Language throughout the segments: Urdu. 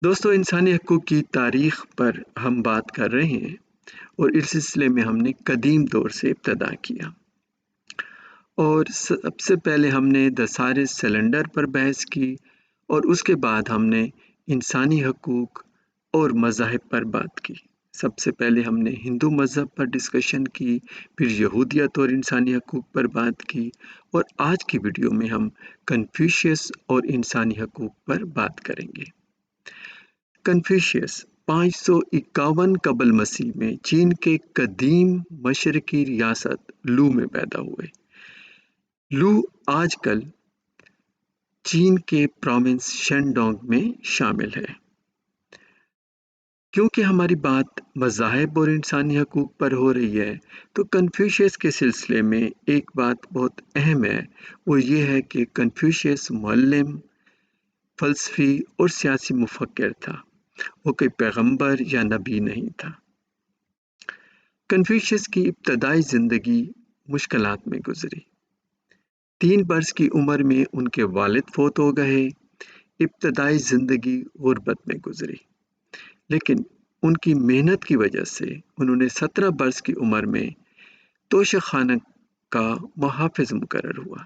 دوستو انسانی حقوق کی تاریخ پر ہم بات کر رہے ہیں اور اس سلسلے میں ہم نے قدیم دور سے ابتدا کیا اور سب سے پہلے ہم نے دسارے سلنڈر پر بحث کی اور اس کے بعد ہم نے انسانی حقوق اور مذاہب پر بات کی۔ سب سے پہلے ہم نے ہندو مذہب پر ڈسکشن کی، پھر یہودیت اور انسانی حقوق پر بات کی اور آج کی ویڈیو میں ہم کنفیوشیس اور انسانی حقوق پر بات کریں گے۔ کنفیوشیس 551 قبل مسیح میں چین کے قدیم مشرقی ریاست لو میں پیدا ہوئے۔ لو آج کل چین کے پروونس شینڈونگ میں شامل ہے۔ کیونکہ ہماری بات مذاہب اور انسانی حقوق پر ہو رہی ہے تو کنفیوشیس کے سلسلے میں ایک بات بہت اہم ہے، وہ یہ ہے کہ کنفیوشیس معلم، فلسفی اور سیاسی مفکر تھا، وہ کوئی پیغمبر یا نبی نہیں تھا۔ کنفیوشیس کی ابتدائی زندگی مشکلات میں گزری۔ 3 برس کی عمر میں ان کے والد فوت ہو گئے۔ ابتدائی زندگی غربت میں گزری، لیکن ان کی محنت کی وجہ سے انہوں نے 17 برس کی عمر میں توشہ خانہ کا محافظ مقرر ہوا۔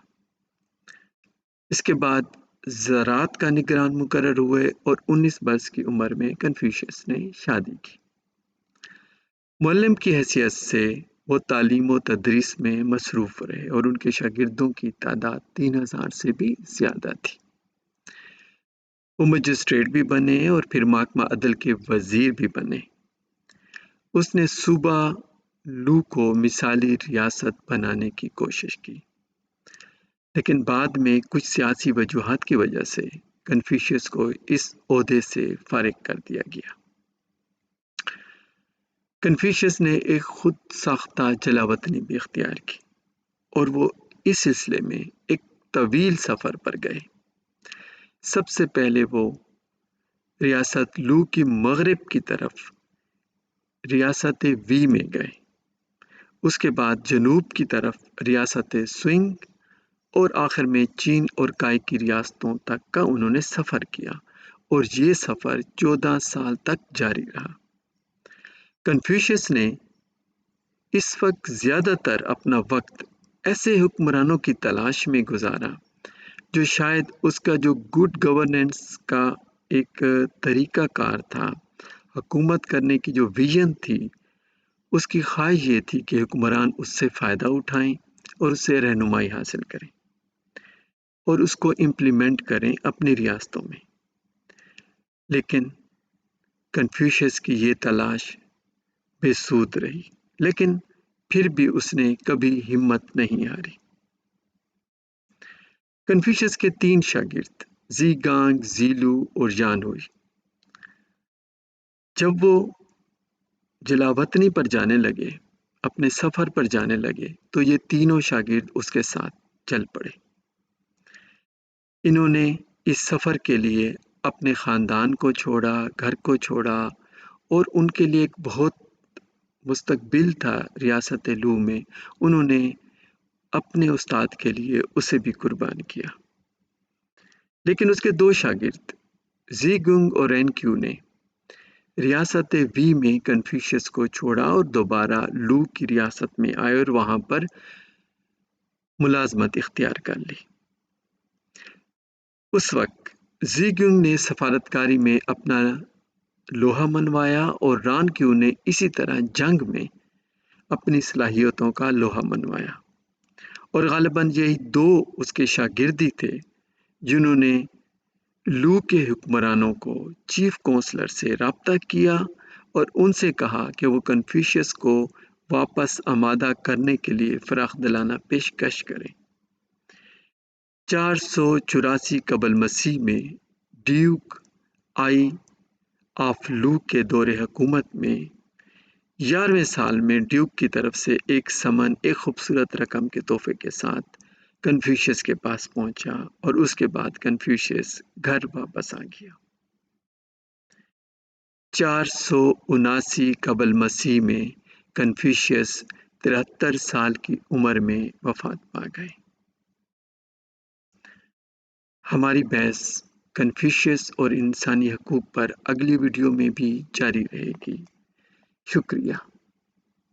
اس کے بعد زراعت کا نگران مقرر ہوئے اور 19 برس کی عمر میں کنفیوشیس نے شادی کی۔ معلم کی حیثیت سے وہ تعلیم و تدریس میں مصروف رہے اور ان کے شاگردوں کی تعداد 3000 سے بھی زیادہ تھی۔ وہ مجسٹریٹ بھی بنے اور پھر محکمہ عدل کے وزیر بھی بنے۔ اس نے صوبہ لو کو مثالی ریاست بنانے کی کوشش کی، لیکن بعد میں کچھ سیاسی وجوہات کی وجہ سے کنفیوشیس کو اس عہدے سے فارغ کر دیا گیا۔ کنفیوشیس نے ایک خود ساختہ جلاوطنی بھی اختیار کی اور وہ اس سلسلے میں ایک طویل سفر پر گئے۔ سب سے پہلے وہ ریاست لو کی مغرب کی طرف ریاست وی میں گئے، اس کے بعد جنوب کی طرف ریاست سوئنگ اور آخر میں چین اور کائی کی ریاستوں تک کا انہوں نے سفر کیا اور یہ سفر 14 سال تک جاری رہا۔ کنفیوشیس نے اس وقت زیادہ تر اپنا وقت ایسے حکمرانوں کی تلاش میں گزارا جو شاید اس کا جو گڈ گورننس کا ایک طریقہ کار تھا، حکومت کرنے کی جو ویژن تھی، اس کی خواہش یہ تھی کہ حکمران اس سے فائدہ اٹھائیں اور اس سے رہنمائی حاصل کریں اور اس کو امپلیمنٹ کریں اپنی ریاستوں میں۔ لیکن کنفیوشیس کی یہ تلاش بے سود رہی، لیکن پھر بھی اس نے کبھی ہمت نہیں ہاری۔ کنفیوشیس کے 3 شاگرد زی گانگ، زی لو اور یان ہوئی، جب وہ جلاوطنی پر جانے لگے، اپنے سفر پر جانے لگے، تو یہ تینوں شاگرد اس کے ساتھ چل پڑے۔ انہوں نے اس سفر کے لیے اپنے خاندان کو چھوڑا، گھر کو چھوڑا اور ان کے لیے ایک بہت مستقبل تھا ریاست لو میں، انہوں نے اپنے استاد کے لیے اسے بھی قربان کیا۔ لیکن اس کے 2 شاگرد زی گنگ اور رین کیو نے ریاست وی میں کنفیوشیس کو چھوڑا اور دوبارہ لو کی ریاست میں آئے اور وہاں پر ملازمت اختیار کر لی۔ اس وقت زی گنگ نے سفارتکاری میں اپنا لوہا منوایا اور ران کیو نے اسی طرح جنگ میں اپنی صلاحیتوں کا لوہا منوایا، اور غالباً یہی 2 اس کے شاگردی تھے جنہوں نے لو کے حکمرانوں کو چیف کونسلر سے رابطہ کیا اور ان سے کہا کہ وہ کنفیوشیس کو واپس آمادہ کرنے کے لیے فراخ دلانہ پیشکش کریں۔ 484 قبل مسیح میں ڈیوک آئی آف لو کے دور حکومت میں 11ویں سال میں ڈیوک کی طرف سے ایک سمن ایک خوبصورت رقم کے تحفے کے ساتھ کنفیوشیس کے پاس پہنچا اور اس کے بعد کنفیوشیس گھر واپس آ گیا۔ 479 قبل مسیح میں کنفیوشیس 73 سال کی عمر میں وفات پا گئے۔ ہماری بحث کنفیوشس اور انسانی حقوق پر اگلی ویڈیو میں بھی جاری رہے گی۔ شکریہ۔